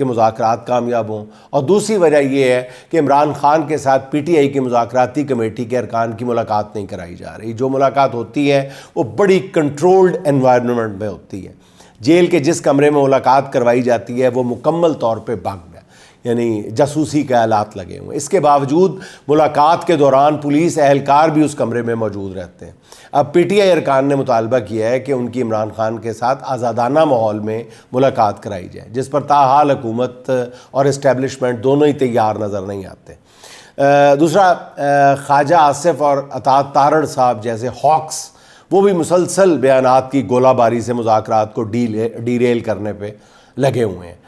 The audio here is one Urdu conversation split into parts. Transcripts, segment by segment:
کہ مذاکرات کامیاب ہوں، اور دوسری وجہ یہ ہے کہ عمران خان کے ساتھ پی ٹی آئی کی مذاکراتی کمیٹی کے ارکان کی ملاقات نہیں کرائی جا رہی۔ جو ملاقات ہوتی ہے وہ بڑی کنٹرولڈ انوائرنمنٹ میں ہوتی ہے۔ جیل کے جس کمرے میں ملاقات کروائی جاتی ہے وہ مکمل طور پہ بند ہے، یعنی جاسوسی کے آلات لگے ہوئے ہیں۔ اس کے باوجود ملاقات کے دوران پولیس اہلکار بھی اس کمرے میں موجود رہتے ہیں۔ اب پی ٹی آئی ارکان نے مطالبہ کیا ہے کہ ان کی عمران خان کے ساتھ آزادانہ ماحول میں ملاقات کرائی جائے، جس پر تاحال حکومت اور اسٹیبلشمنٹ دونوں ہی تیار نظر نہیں آتے۔ دوسرا، خواجہ آصف اور اطاعت تارڑ صاحب جیسے ہاکس، وہ بھی مسلسل بیانات کی گولہ باری سے مذاکرات کو ڈیریل کرنے پہ لگے ہوئے ہیں،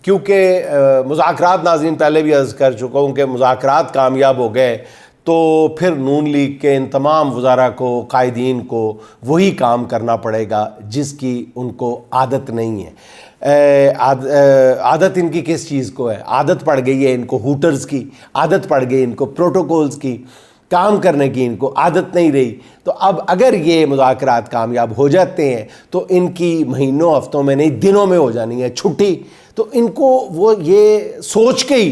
کیونکہ مذاکرات، ناظرین پہلے بھی عرض کر چکا ہوں کہ مذاکرات کامیاب ہو گئے تو پھر نون لیگ کے ان تمام وزراء کو، قائدین کو وہی کام کرنا پڑے گا جس کی ان کو عادت نہیں ہے۔ عادت ان کی کس چیز کو ہے؟ عادت پڑ گئی ہے ان کو ہوٹرز کی، عادت پڑ گئی ان کو پروٹوکولز کی، کام کرنے کی ان کو عادت نہیں رہی۔ تو اب اگر یہ مذاکرات کامیاب ہو جاتے ہیں تو ان کی مہینوں، ہفتوں میں نہیں، دنوں میں ہو جانی ہے چھٹی، تو ان کو وہ یہ سوچ کے ہی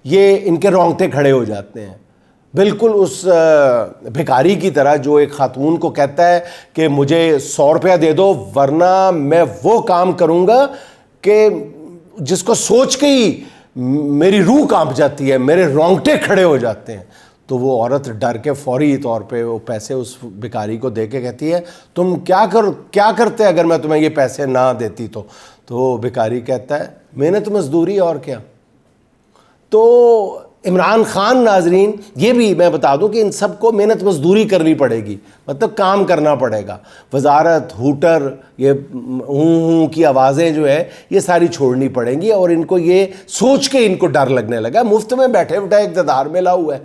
یہ ان کے رونگٹے کھڑے ہو جاتے ہیں، بالکل اس بھکاری کی طرح جو ایک خاتون کو کہتا ہے کہ مجھے 100 روپیہ دے دو ورنہ میں وہ کام کروں گا کہ جس کو سوچ کے ہی میری روح کانپ جاتی ہے، میرے رونگٹے کھڑے ہو جاتے ہیں۔ تو وہ عورت ڈر کے فوری طور پہ وہ پیسے اس بھکاری کو دے کے کہتی ہے تم کیا کرتے اگر میں تمہیں یہ پیسے نہ دیتی تو بھکاری کہتا ہے محنت مزدوری اور کیا۔ تو عمران خان، ناظرین یہ بھی میں بتا دوں کہ ان سب کو محنت مزدوری کرنی پڑے گی، مطلب کام کرنا پڑے گا۔ وزارت، ہوٹر، یہ ہوں کی آوازیں جو ہے یہ ساری چھوڑنی پڑیں گی، اور ان کو یہ سوچ کے ان کو ڈر لگنے لگا، مفت میں بیٹھے بٹھائے اقتدار میں لا ہوا ہے،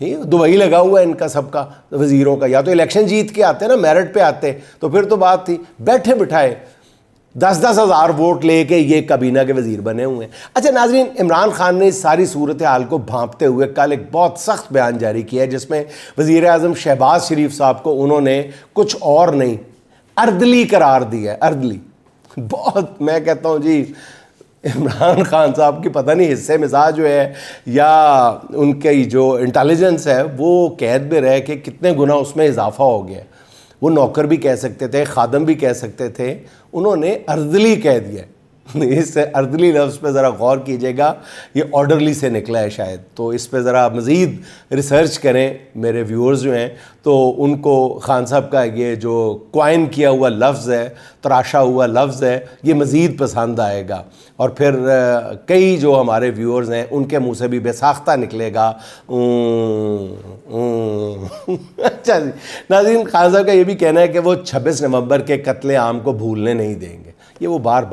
دبئی لگا ہوا ہے ان کا سب کا، وزیروں کا، یا تو الیکشن جیت کے آتے نا، میرٹ پہ آتے تو پھر تو بات تھی، بیٹھے بٹھائے 10-10 ہزار ووٹ لے کے یہ کابینہ کے وزیر بنے ہوئے ہیں۔ اچھا ناظرین، عمران خان نے اس ساری صورتحال کو بھانپتے ہوئے کل ایک بہت سخت بیان جاری کیا ہے جس میں وزیر اعظم شہباز شریف صاحب کو انہوں نے کچھ اور نہیں، اردلی قرار دیا ہے۔ اردلی بہت، میں کہتا ہوں جی عمران خان صاحب کی پتہ نہیں حصے مزاج جو ہے یا ان کی جو انٹیلیجنس ہے وہ قید میں رہ کے کتنے گنا اس میں اضافہ ہو گیا ہے۔ وہ نوکر بھی کہہ سکتے تھے، خادم بھی کہہ سکتے تھے، انہوں نے اردلی کہہ دیا ہے۔ اس اردلی لفظ پہ ذرا غور کیجیے گا، یہ آرڈرلی سے نکلا ہے شاید، تو اس پہ ذرا مزید ریسرچ کریں میرے ویورز جو ہیں، تو ان کو خان صاحب کا یہ جو کوائن کیا ہوا لفظ ہے، تراشا ہوا لفظ ہے، یہ مزید پسند آئے گا، اور پھر کئی جو ہمارے ویورز ہیں ان کے منہ سے بھی بے ساختہ نکلے گا۔ اچھا جی ناظرین، خان صاحب کا یہ بھی کہنا ہے کہ وہ 26 نومبر کے قتل عام کو بھولنے نہیں دیں گے۔ یہ وہ بار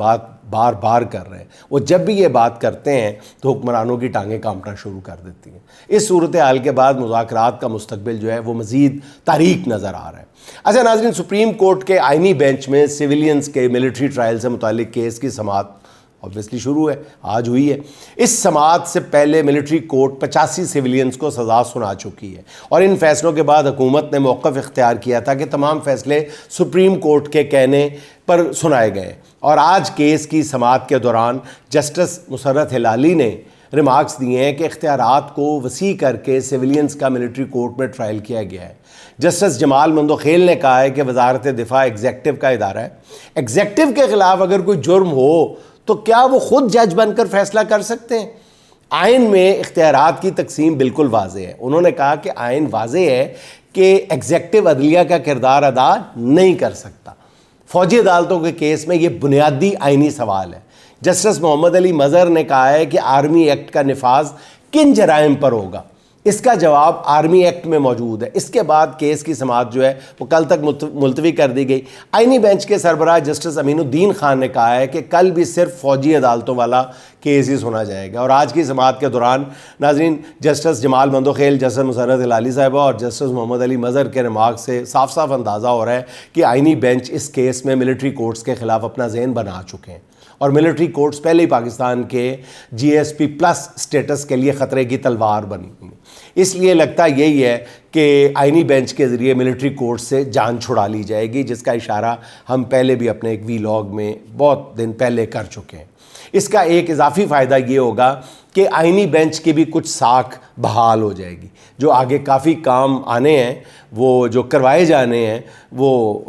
بار کر رہے ہیں، وہ جب بھی یہ بات کرتے ہیں تو حکمرانوں کی ٹانگیں کانپنا شروع کر دیتی ہیں۔ اس صورتحال کے بعد مذاکرات کا مستقبل جو ہے وہ مزید تاریک نظر آ رہا ہے۔ اچھا ناظرین، سپریم کورٹ کے آئینی بینچ میں سویلینز کے ملٹری ٹرائل سے متعلق کیس کی سماعت obviously شروع ہے، آج ہوئی ہے۔ اس سماعت سے پہلے ملٹری کورٹ 85 سویلینز کو سزا سنا چکی ہے، اور ان فیصلوں کے بعد حکومت نے موقف اختیار کیا تھا کہ تمام فیصلے سپریم کورٹ کے کہنے پر سنائے گئے، اور آج کیس کی سماعت کے دوران جسٹس مسرت ہلالی نے ریمارکس دیے ہیں کہ اختیارات کو وسیع کر کے سویلینز کا ملٹری کورٹ میں ٹرائل کیا گیا ہے۔ جسٹس جمال مندوخیل نے کہا ہے کہ وزارت دفاع ایگزیکٹو کا ادارہ ہے، ایگزیکٹو کے خلاف اگر کوئی جرم ہو تو کیا وہ خود جج بن کر فیصلہ کر سکتے ہیں؟ آئین میں اختیارات کی تقسیم بالکل واضح ہے۔ انہوں نے کہا کہ آئین واضح ہے کہ ایگزیکٹو عدلیہ کا کردار ادا نہیں کر سکتا۔ فوجی عدالتوں کے کیس میں یہ بنیادی آئینی سوال ہے۔ جسٹس محمد علی مظہر نے کہا ہے کہ آرمی ایکٹ کا نفاذ کن جرائم پر ہوگا؟ اس کا جواب آرمی ایکٹ میں موجود ہے۔ اس کے بعد کیس کی سماعت جو ہے وہ کل تک ملتوی کر دی گئی۔ آئینی بینچ کے سربراہ جسٹس امین الدین خان نے کہا ہے کہ کل بھی صرف فوجی عدالتوں والا کیس ہی سنا جائے گا، اور آج کی سماعت کے دوران ناظرین جسٹس جمال مندوخیل، جسٹس مسرت ہلالی صاحبہ اور جسٹس محمد علی مظہر کے ریمارک سے صاف اندازہ ہو رہا ہے کہ آئینی بینچ اس کیس میں ملٹری کورٹس کے خلاف اپنا ذہن بنا چکے ہیں، اور ملٹری کورٹس پہلے ہی پاکستان کے جی ایس پی پلس سٹیٹس کے لیے خطرے کی تلوار بنی ہوئی۔ اس لیے لگتا یہی ہے کہ آئینی بینچ کے ذریعے ملٹری کورٹ سے جان چھڑا لی جائے گی، جس کا اشارہ ہم پہلے بھی اپنے ایک وی لاگ میں بہت دن پہلے کر چکے ہیں۔ اس کا ایک اضافی فائدہ یہ ہوگا کہ آئینی بینچ کی بھی کچھ ساکھ بحال ہو جائے گی. جو آگے کافی کام آنے ہیں وہ جو کروائے جانے ہیں وہ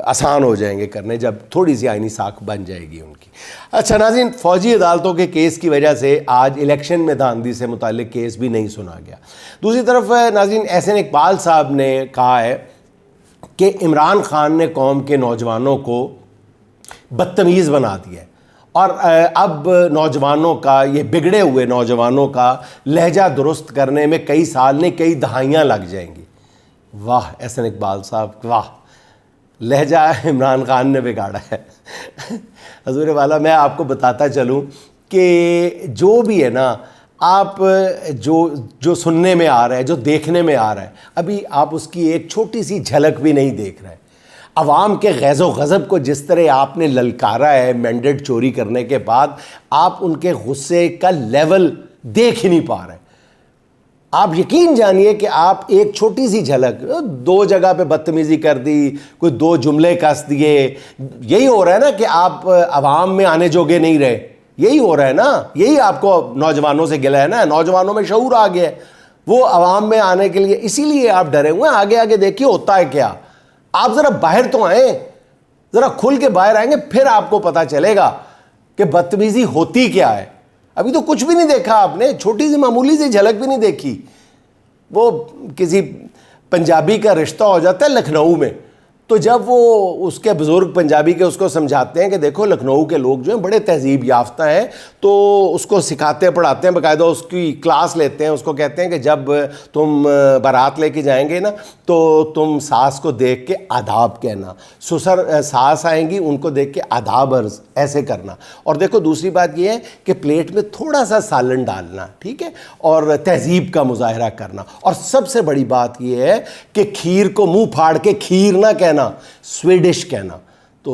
آسان ہو جائیں گے کرنے جب تھوڑی سی آئینی ساکھ بن جائے گی ان کی. اچھا ناظرین، فوجی عدالتوں کے کیس کی وجہ سے آج الیکشن میں دھاندلی سے متعلق کیس بھی نہیں سنا گیا. دوسری طرف ناظرین، احسن اقبال صاحب نے کہا ہے کہ عمران خان نے قوم کے نوجوانوں کو بدتمیز بنا دیا ہے اور اب نوجوانوں کا، یہ بگڑے ہوئے نوجوانوں کا لہجہ درست کرنے میں کئی سال نہیں کئی دہائیاں لگ جائیں گی. واہ احسن اقبال صاحب، واہ، لہجہ عمران خان نے بگاڑا ہے. حضور والا، میں آپ کو بتاتا چلوں کہ جو بھی ہے نا، آپ جو سننے میں آ رہا ہے، جو دیکھنے میں آ رہا ہے، ابھی آپ اس کی ایک چھوٹی سی جھلک بھی نہیں دیکھ رہے. عوام کے غیظ و غضب کو جس طرح آپ نے للکارا ہے مینڈیٹ چوری کرنے کے بعد، آپ ان کے غصے کا لیول دیکھ ہی نہیں پا رہے. آپ یقین جانیے کہ آپ ایک چھوٹی سی جھلک، 2 جگہ پہ بدتمیزی کر دی، کوئی 2 جملے کس دیے، یہی ہو رہا ہے نا کہ آپ عوام میں آنے جوگے نہیں رہے. یہی ہو رہا ہے نا، یہی آپ کو نوجوانوں سے گلہ ہے نا. نوجوانوں میں شعور آ گیا ہے، وہ عوام میں آنے کے لیے، اسی لیے آپ ڈرے ہوئے ہیں. آگے آگے دیکھیے ہوتا ہے کیا. آپ ذرا باہر تو آئیں، ذرا کھل کے باہر آئیں گے پھر آپ کو پتہ چلے گا کہ بدتمیزی ہوتی کیا ہے. ابھی تو کچھ بھی نہیں دیکھا آپ نے، چھوٹی سی معمولی سی جھلک بھی نہیں دیکھی. وہ کسی پنجابی کا رشتہ ہو جاتا ہے لکھنؤ میں، تو جب وہ اس کے بزرگ پنجابی کے اس کو سمجھاتے ہیں کہ دیکھو لکھنؤ کے لوگ جو ہیں بڑے تہذیب یافتہ ہیں، تو اس کو سکھاتے پڑھاتے ہیں، باقاعدہ اس کی کلاس لیتے ہیں. اس کو کہتے ہیں کہ جب تم بارات لے کے جائیں گے نا تو تم ساس کو دیکھ کے آداب کہنا، سسر ساس آئیں گی ان کو دیکھ کے آداب عرض ایسے کرنا. اور دیکھو دوسری بات یہ ہے کہ پلیٹ میں تھوڑا سا سالن ڈالنا، ٹھیک ہے، اور تہذیب کا مظاہرہ کرنا. اور سب سے بڑی بات یہ ہے کہ کھیر کو منہ پھاڑ کے کھیر نہ کہنا، سویڈش کہنا. تو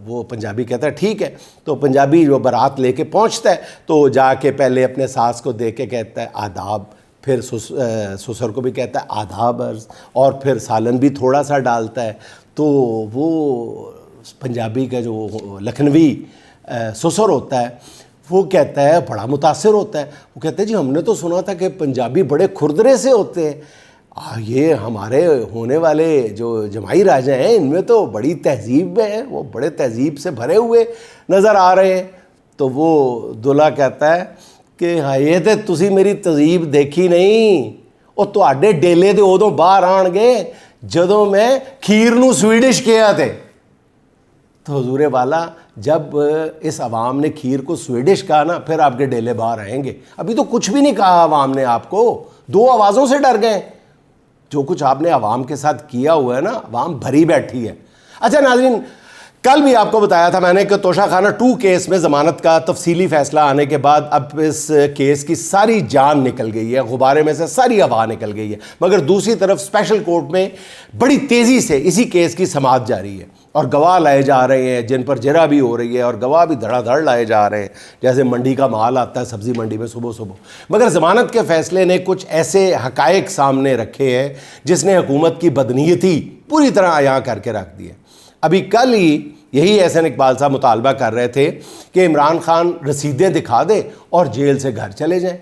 وہ پنجابی کہتا ہے ٹھیک ہے. تو پنجابی جو بارات لے کے پہنچتا ہے تو جا کے پہلے اپنے ساس کو دیکھ کے کہتا ہے آداب، پھر سسر کو بھی کہتا ہے آداب عرض، اور پھر سالن بھی تھوڑا سا ڈالتا ہے. تو وہ پنجابی کا جو لکھنوی سسر ہوتا ہے وہ کہتا ہے، بڑا متاثر ہوتا ہے، وہ کہتا ہے جی ہم نے تو سنا تھا کہ پنجابی بڑے کھردرے سے ہوتے ہیں، یہ ہمارے ہونے والے جو جمائی راجہ ہیں ان میں تو بڑی تہذیب میں ہیں، وہ بڑے تہذیب سے بھرے ہوئے نظر آ رہے ہیں. تو وہ دلہا کہتا ہے کہ ہاں یہ تے تسی میری تہذیب دیکھی نہیں، اور تواڈے ڈیلے تے ادوں باہر آن گے جدوں میں کھیر نو سویڈش کہیا تے. تو حضور والا جب اس عوام نے کھیر کو سویڈش کہا نا پھر آپ کے ڈیلے باہر آئیں گے. ابھی تو کچھ بھی نہیں کہا عوام نے آپ کو، 2 آوازوں سے ڈر گئے. جو کچھ آپ نے عوام کے ساتھ کیا ہوا ہے نا، عوام بھری بیٹھی ہے. اچھا ناظرین، کل بھی آپ کو بتایا تھا میں نے کہ توشہ خانہ 2 کیس میں ضمانت کا تفصیلی فیصلہ آنے کے بعد اب اس کیس کی ساری جان نکل گئی ہے، غبارے میں سے ساری ہوا نکل گئی ہے. مگر دوسری طرف اسپیشل کورٹ میں بڑی تیزی سے اسی کیس کی سماعت جاری ہے اور گواہ لائے جا رہے ہیں جن پر جرح بھی ہو رہی ہے، اور گواہ بھی دھڑا دھڑ لائے جا رہے ہیں جیسے منڈی کا مال آتا ہے سبزی منڈی میں صبح صبح. مگر ضمانت کے فیصلے نے کچھ ایسے حقائق سامنے رکھے ہیں جس نے حکومت کی بدنیتی پوری طرح عیاں کر کے رکھ دی ہے. ابھی کل ہی یہی احسن اقبال صاحب مطالبہ کر رہے تھے کہ عمران خان رسیدیں دکھا دے اور جیل سے گھر چلے جائیں.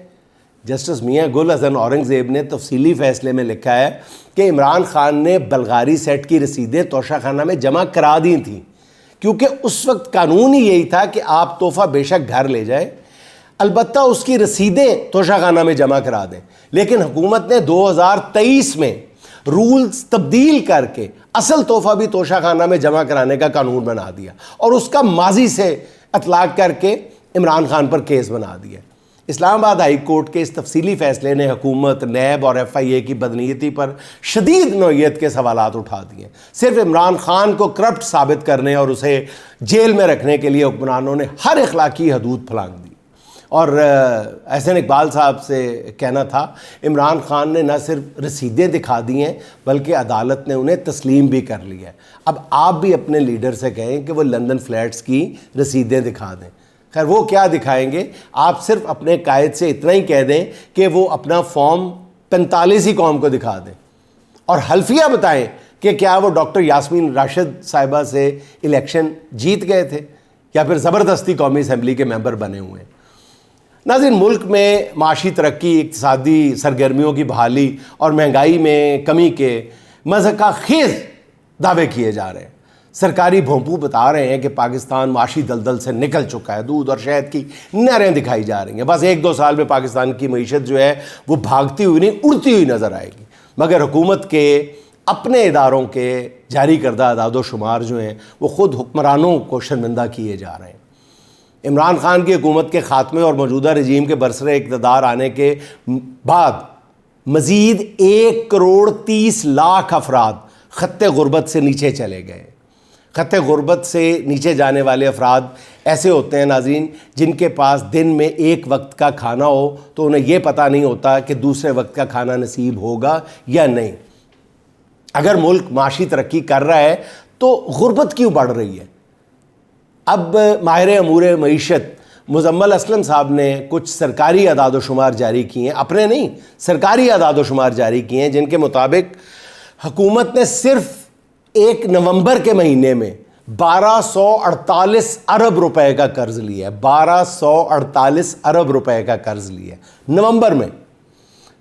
جسٹس میاں گل حسن اورنگزیب نے تفصیلی فیصلے میں لکھا ہے کہ عمران خان نے بلغاری سیٹ کی رسیدیں توشہ خانہ میں جمع کرا دی تھیں، کیونکہ اس وقت قانون ہی یہی تھا کہ آپ تحفہ بے شک گھر لے جائیں، البتہ اس کی رسیدیں توشہ خانہ میں جمع کرا دیں. لیکن حکومت نے 2023 میں رولز تبدیل کر کے اصل تحفہ بھی توشہ خانہ میں جمع کرانے کا قانون بنا دیا اور اس کا ماضی سے اطلاق کر کے عمران خان پر کیس بنا دیا. اسلام آباد ہائی کورٹ کے اس تفصیلی فیصلے نے حکومت، نیب اور FIA کی بدنیتی پر شدید نوعیت کے سوالات اٹھا دیے. صرف عمران خان کو کرپٹ ثابت کرنے اور اسے جیل میں رکھنے کے لیے حکمرانوں نے ہر اخلاقی حدود پھلانگ دی. اور احسن اقبال صاحب سے کہنا تھا عمران خان نے نہ صرف رسیدیں دکھا دی ہیں بلکہ عدالت نے انہیں تسلیم بھی کر لیا ہے. اب آپ بھی اپنے لیڈر سے کہیں کہ وہ لندن فلیٹس کی رسیدیں دکھا دیں. خیر وہ کیا دکھائیں گے، آپ صرف اپنے قائد سے اتنا ہی کہہ دیں کہ وہ اپنا فارم 45 ہی قوم کو دکھا دیں اور حلفیہ بتائیں کہ کیا وہ ڈاکٹر یاسمین راشد صاحبہ سے الیکشن جیت گئے تھے. یا پھر زبردستی قومی اسمبلی کے ممبر بنے ہوئے ہیں۔ ناظرین، ملک میں معاشی ترقی، اقتصادی سرگرمیوں کی بحالی اور مہنگائی میں کمی کے مضحکہ خیز دعوے کیے جا رہے ہیں۔ سرکاری بھونپو بتا رہے ہیں کہ پاکستان معاشی دلدل سے نکل چکا ہے، دودھ اور شہد کی نہریں دکھائی جا رہی ہیں، بس 1-2 سال میں پاکستان کی معیشت جو ہے وہ بھاگتی ہوئی نہیں اڑتی ہوئی نظر آئے گی۔ مگر حکومت کے اپنے اداروں کے جاری کردہ اعداد و شمار جو ہیں وہ خود حکمرانوں کو شرمندہ کیے جا رہے ہیں۔ عمران خان کی حکومت کے خاتمے اور موجودہ رجیم کے برسر اقتدار آنے کے بعد مزید 1,30,00,000 افراد خط غربت سے نیچے چلے گئے۔ خط غربت سے نیچے جانے والے افراد ایسے ہوتے ہیں ناظرین جن کے پاس دن میں ایک وقت کا کھانا ہو تو انہیں یہ پتہ نہیں ہوتا کہ دوسرے وقت کا کھانا نصیب ہوگا یا نہیں۔ اگر ملک معاشی ترقی کر رہا ہے تو غربت کیوں بڑھ رہی ہے؟ اب ماہر امور معیشت مزمل اسلم صاحب نے کچھ سرکاری اعداد و شمار جاری کیے ہیں، اپنے نہیں، سرکاری اعداد و شمار جاری کیے ہیں، جن کے مطابق حکومت نے صرف 1 نومبر کے مہینے میں 1248 ارب روپے کا قرض لیا ہے۔ 1248 ارب روپے کا قرض لیا ہے نومبر میں۔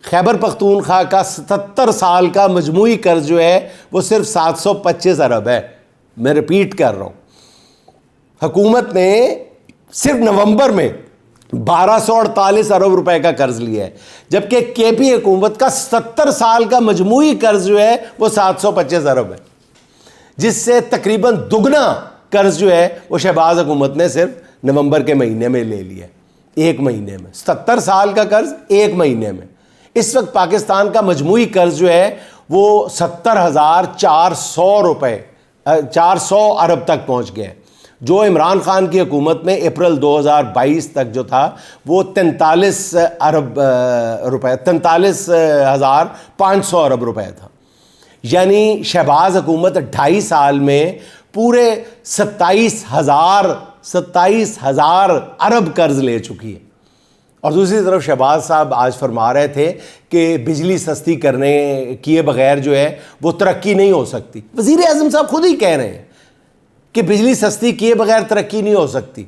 خیبر پختونخوا کا 77 سال کا مجموعی قرض جو ہے وہ صرف 725 ارب ہے۔ میں ریپیٹ کر رہا ہوں، حکومت نے صرف نومبر میں 1248 ارب روپے کا قرض لیا ہے، جبکہ کے پی حکومت کا 70 سال کا مجموعی قرض جو ہے وہ 725 ارب ہے، جس سے تقریباً دگنا قرض جو ہے وہ شہباز حکومت نے صرف نومبر کے مہینے میں لے لیا، 1 مہینے میں 70 سال کا قرض 1 مہینے میں۔ اس وقت پاکستان کا مجموعی قرض جو ہے وہ 70,400 روپے 400 ارب تک پہنچ گیا ہے، جو عمران خان کی حکومت میں اپریل 2022 تک جو تھا وہ 43 ارب روپے 43,500 ارب روپے تھا۔ یعنی شہباز حکومت 2.5 سال میں پورے 27,000 ارب قرض لے چکی ہے۔ اور دوسری طرف شہباز صاحب آج فرما رہے تھے کہ بجلی سستی کرنے کیے بغیر جو ہے وہ ترقی نہیں ہو سکتی۔ وزیر اعظم صاحب خود ہی کہہ رہے ہیں کہ بجلی سستی کیے بغیر ترقی نہیں ہو سکتی۔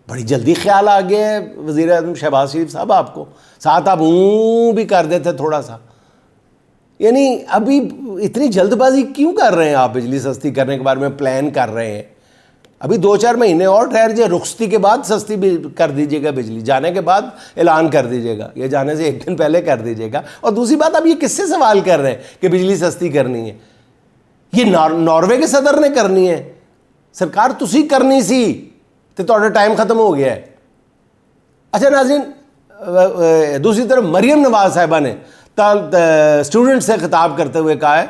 بڑی جلدی خیال آ گیا ہے وزیر اعظم شہباز شریف صاحب آپ کو، ساتھ آپ بھی کر دیتے تھوڑا سا، یعنی ابھی اتنی جلد بازی کیوں کر رہے ہیں آپ؟ بجلی سستی کرنے کے بارے میں پلان کر رہے ہیں، ابھی 2-4 مہینے اور ٹھہر جائے، رخصتی کے بعد سستی بھی کر دیجیے گا، بجلی جانے کے بعد اعلان کر دیجیے گا، یہ جانے سے 1 دن پہلے کر دیجیے گا۔ اور دوسری بات، اب یہ کس سے سوال کر رہے ہیں کہ بجلی سستی کرنی ہے؟ یہ ناروے کے صدر نے کرنی ہے، سرکار تسی کرنی سی تو تھوڑا ٹائم ختم ہو گیا ہے۔ اچھا ناظرین، دوسری طرف مریم نواز صاحبہ نے اسٹوڈنٹ سے خطاب کرتے ہوئے کہا ہے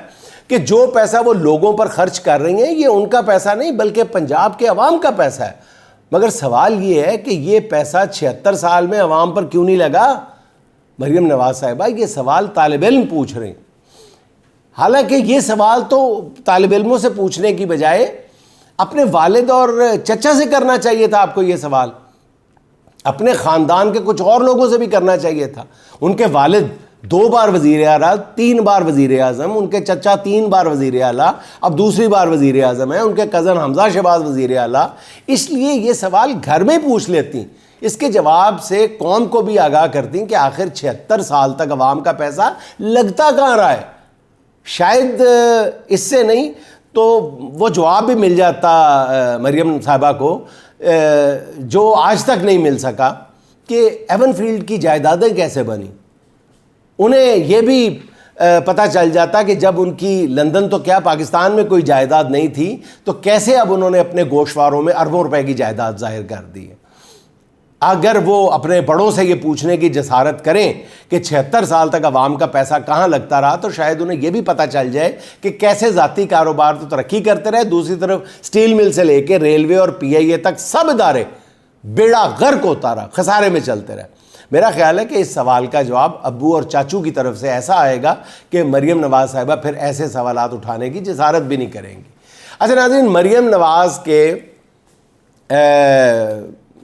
کہ جو پیسہ وہ لوگوں پر خرچ کر رہی ہیں یہ ان کا پیسہ نہیں بلکہ پنجاب کے عوام کا پیسہ ہے۔ مگر سوال یہ ہے کہ یہ پیسہ 76 سال میں عوام پر کیوں نہیں لگا؟ مریم نواز صاحبہ یہ سوال طالب علم پوچھ رہے ہیں، حالانکہ یہ سوال تو طالب علموں سے پوچھنے کی بجائے اپنے والد اور چچا سے کرنا چاہیے تھا۔ آپ کو یہ سوال اپنے خاندان کے کچھ اور لوگوں سے بھی کرنا چاہیے تھا۔ ان کے والد 2 بار وزیر اعلیٰ، 3 بار وزیر اعظم، ان کے چچا 3 بار وزیر اعلیٰ، اب دوسری بار وزیر اعظم ہیں، ان کے کزن حمزہ شہباز وزیر اعلیٰ، اس لیے یہ سوال گھر میں پوچھ لیتی، اس کے جواب سے قوم کو بھی آگاہ کرتی کہ آخر 76 سال تک عوام کا پیسہ لگتا کہاں رہا ہے۔ شاید اس سے نہیں تو وہ جواب بھی مل جاتا مریم صاحبہ کو جو آج تک نہیں مل سکا کہ ایون فیلڈ کی جائیدادیں کیسے بنی۔ انہیں یہ بھی پتہ چل جاتا کہ جب ان کی لندن تو کیا پاکستان میں کوئی جائیداد نہیں تھی تو کیسے اب انہوں نے اپنے گوشواروں میں اربوں روپے کی جائیداد ظاہر کر دی ہے۔ اگر وہ اپنے بڑوں سے یہ پوچھنے کی جسارت کریں کہ 76 سال تک عوام کا پیسہ کہاں لگتا رہا تو شاید انہیں یہ بھی پتہ چل جائے کہ کیسے ذاتی کاروبار تو ترقی کرتے رہے، دوسری طرف سٹیل مل سے لے کے ریلوے اور پی آئی اے تک سب ادارے بیڑا غرق ہوتا رہا، خسارے میں چلتے رہے۔ میرا خیال ہے کہ اس سوال کا جواب ابو اور چاچو کی طرف سے ایسا آئے گا کہ مریم نواز صاحبہ پھر ایسے سوالات اٹھانے کی جسارت بھی نہیں کریں گی۔ اچھا ناظرین، مریم نواز کے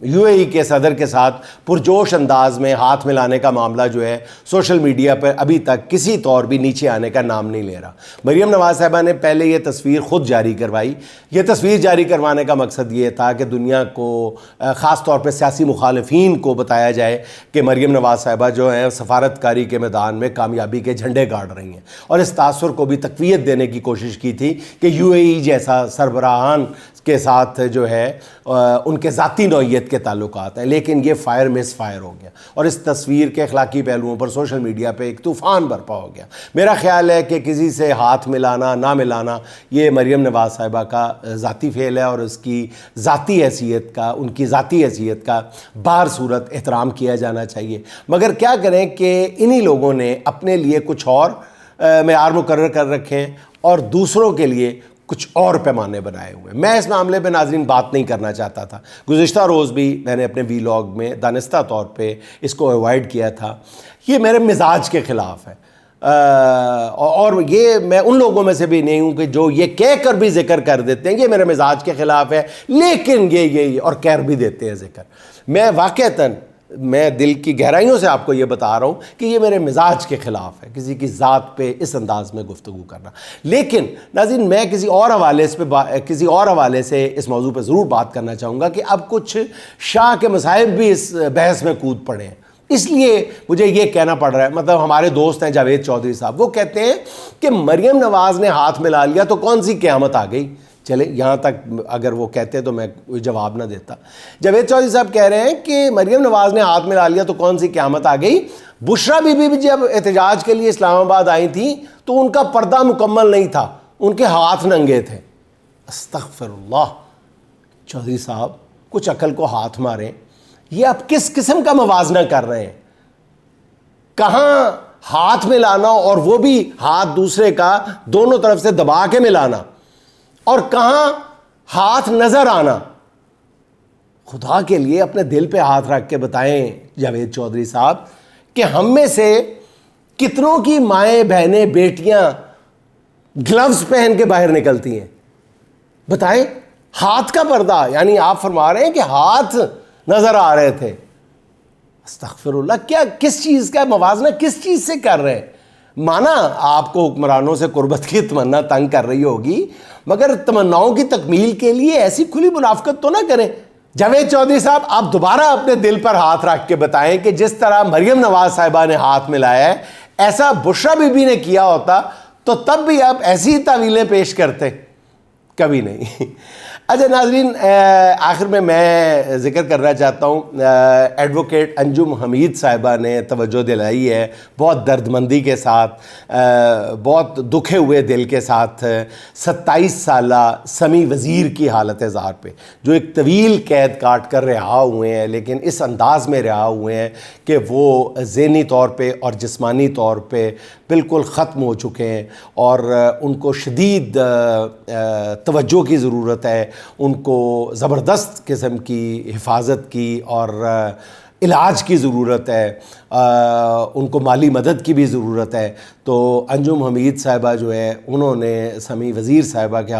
یو اے ای کے صدر کے ساتھ پرجوش انداز میں ہاتھ ملانے کا معاملہ جو ہے سوشل میڈیا پر ابھی تک کسی طور بھی نیچے آنے کا نام نہیں لے رہا۔ مریم نواز صاحبہ نے پہلے یہ تصویر خود جاری کروائی۔ یہ تصویر جاری کروانے کا مقصد یہ تھا کہ دنیا کو، خاص طور پہ سیاسی مخالفین کو بتایا جائے کہ مریم نواز صاحبہ جو ہیں سفارتکاری کے میدان میں کامیابی کے جھنڈے گاڑ رہی ہیں، اور اس تاثر کو بھی تقویت دینے کی کوشش کی تھی کہ یو اے ای جیسا سربراہان کے ساتھ جو ہے ان کے ذاتی نوعیت کے تعلقات ہیں، لیکن یہ فائر مس فائر ہو گیا اور اس تصویر کے اخلاقی پہلوؤں پر سوشل میڈیا پہ ایک طوفان برپا ہو گیا۔ میرا خیال ہے کہ کسی سے ہاتھ ملانا نہ ملانا یہ مریم نواز صاحبہ کا ذاتی فعل ہے، اور اس کی ذاتی حیثیت کا، ان کی ذاتی حیثیت کا بہر صورت احترام کیا جانا چاہیے۔ مگر کیا کریں کہ انہی لوگوں نے اپنے لیے کچھ اور معیار مقرر کر رکھے ہیں اور دوسروں کے لیے کچھ اور پیمانے بنائے ہوئے۔ میں اس معاملے پہ ناظرین بات نہیں کرنا چاہتا تھا، گزشتہ روز بھی میں نے اپنے ویلاگ میں دانستہ طور پہ اس کو اوائڈ کیا تھا۔ یہ میرے مزاج کے خلاف ہے، اور یہ میں ان لوگوں میں سے بھی نہیں ہوں کہ جو یہ کہہ کر بھی ذکر کر دیتے ہیں، یہ میرے مزاج کے خلاف ہے، لیکن یہ اور کہہ بھی دیتے ہیں ذکر۔ میں واقعتاً میں دل کی گہرائیوں سے آپ کو یہ بتا رہا ہوں کہ یہ میرے مزاج کے خلاف ہے کسی کی ذات پہ اس انداز میں گفتگو کرنا۔ لیکن ناظرین میں کسی اور حوالے سے اس موضوع پہ ضرور بات کرنا چاہوں گا کہ اب کچھ شاہ کے مصائب بھی اس بحث میں کود پڑے ہیں، اس لیے مجھے یہ کہنا پڑ رہا ہے۔ مطلب ہمارے دوست ہیں جاوید چودھری صاحب، وہ کہتے ہیں کہ مریم نواز نے ہاتھ ملا لیا تو کون سی قیامت آ گئی۔ چلے یہاں تک اگر وہ کہتے تو میں کوئی جواب نہ دیتا۔ جاوید چودھری صاحب کہہ رہے ہیں کہ مریم نواز نے ہاتھ ملا لیا تو کون سی قیامت آ گئی۔ بشرا بی بی جب احتجاج کے لیے اسلام آباد آئی تھیں تو ان کا پردہ مکمل نہیں تھا، ان کے ہاتھ ننگے تھے۔ استغفر اللہ، چودھری صاحب کچھ عقل کو ہاتھ ماریں، یہ آپ کس قسم کا موازنہ کر رہے ہیں؟ کہاں ہاتھ ملانا اور وہ بھی ہاتھ دوسرے کا دونوں طرف سے دبا کے ملانا، اور کہاں ہاتھ نظر آنا؟ خدا کے لیے اپنے دل پہ ہاتھ رکھ کے بتائیں جاوید چودھری صاحب کہ ہم میں سے کتنوں کی مائیں بہنیں بیٹیاں گلوز پہن کے باہر نکلتی ہیں؟ بتائیں، ہاتھ کا پردہ، یعنی آپ فرما رہے ہیں کہ ہاتھ نظر آ رہے تھے۔ استغفر اللہ، کیا کس چیز کا موازنہ کس چیز سے کر رہے ہیں؟ مانا آپ کو حکمرانوں سے قربت کی تمنا تنگ کر رہی ہوگی، مگر تمناؤں کی تکمیل کے لیے ایسی کھلی منافقت تو نہ کریں۔ جاوید چودھری صاحب آپ دوبارہ اپنے دل پر ہاتھ رکھ کے بتائیں کہ جس طرح مریم نواز صاحبہ نے ہاتھ ملایا ہے، ایسا بشرا بی بی نے کیا ہوتا تو تب بھی آپ ایسی تعویلیں پیش کرتے؟ کبھی نہیں۔ اچھا ناظرین، آخر میں ذکر کرنا چاہتا ہوں، ایڈوکیٹ انجم حمید صاحبہ نے توجہ دلائی ہے بہت دردمندی کے ساتھ، بہت دکھے ہوئے دل کے ساتھ 27 سالہ سمیع وزیر کی حالت زار پہ، جو ایک طویل قید کاٹ کر رہا ہوئے ہیں، لیکن اس انداز میں رہا ہوئے ہیں کہ وہ ذہنی طور پہ اور جسمانی طور پہ بالکل ختم ہو چکے ہیں، اور ان کو شدید توجہ کی ضرورت ہے، ان کو زبردست قسم کی حفاظت کی اور علاج کی ضرورت ہے، ان کو مالی مدد کی بھی ضرورت ہے۔ تو انجم حمید صاحبہ جو ہے انہوں نے سمیع وزیر صاحب کے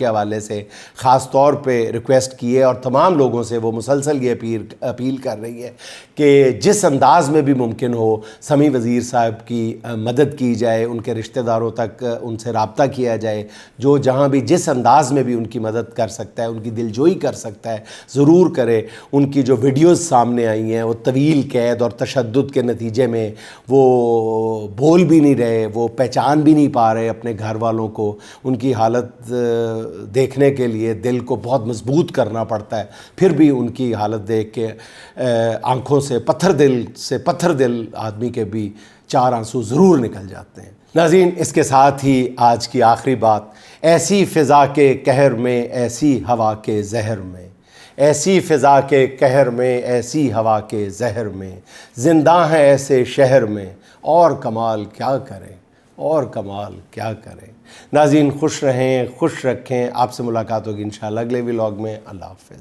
حوالے سے خاص طور پہ ریکویسٹ کی ہے، اور تمام لوگوں سے وہ مسلسل یہ اپیل کر رہی ہے کہ جس انداز میں بھی ممکن ہو سمیع وزیر صاحب کی مدد کی جائے، ان کے رشتہ داروں تک ان سے رابطہ کیا جائے، جو جہاں بھی جس انداز میں بھی ان کی مدد کر سکتا ہے، ان کی دلجوئی کر سکتا ہے ضرور کرے۔ ان کی جو ویڈیوز سامنے آئی ہیں وہ طویل قید اور تشدد کے نتیجے میں وہ بول بھی نہیں رہے، وہ پہچان بھی نہیں پا رہے اپنے گھر والوں کو، ان کی حالت دیکھنے کے لیے دل کو بہت مضبوط کرنا پڑتا ہے، پھر بھی ان کی حالت دیکھ کے آنکھوں سے پتھر دل آدمی کے بھی 4 آنسو ضرور نکل جاتے ہیں۔ ناظرین، اس کے ساتھ ہی آج کی آخری بات، ایسی فضا کے قہر میں، ایسی ہوا کے زہر میں، ایسی فضا کے قہر میں، ایسی ہوا کے زہر میں، زندہ ہیں ایسے شہر میں، اور کمال کیا کریں، اور کمال کیا کریں۔ ناظرین خوش رہیں، خوش رکھیں، آپ سے ملاقات ہوگی انشاءاللہ اگلے ولاگ میں۔ اللہ حافظ۔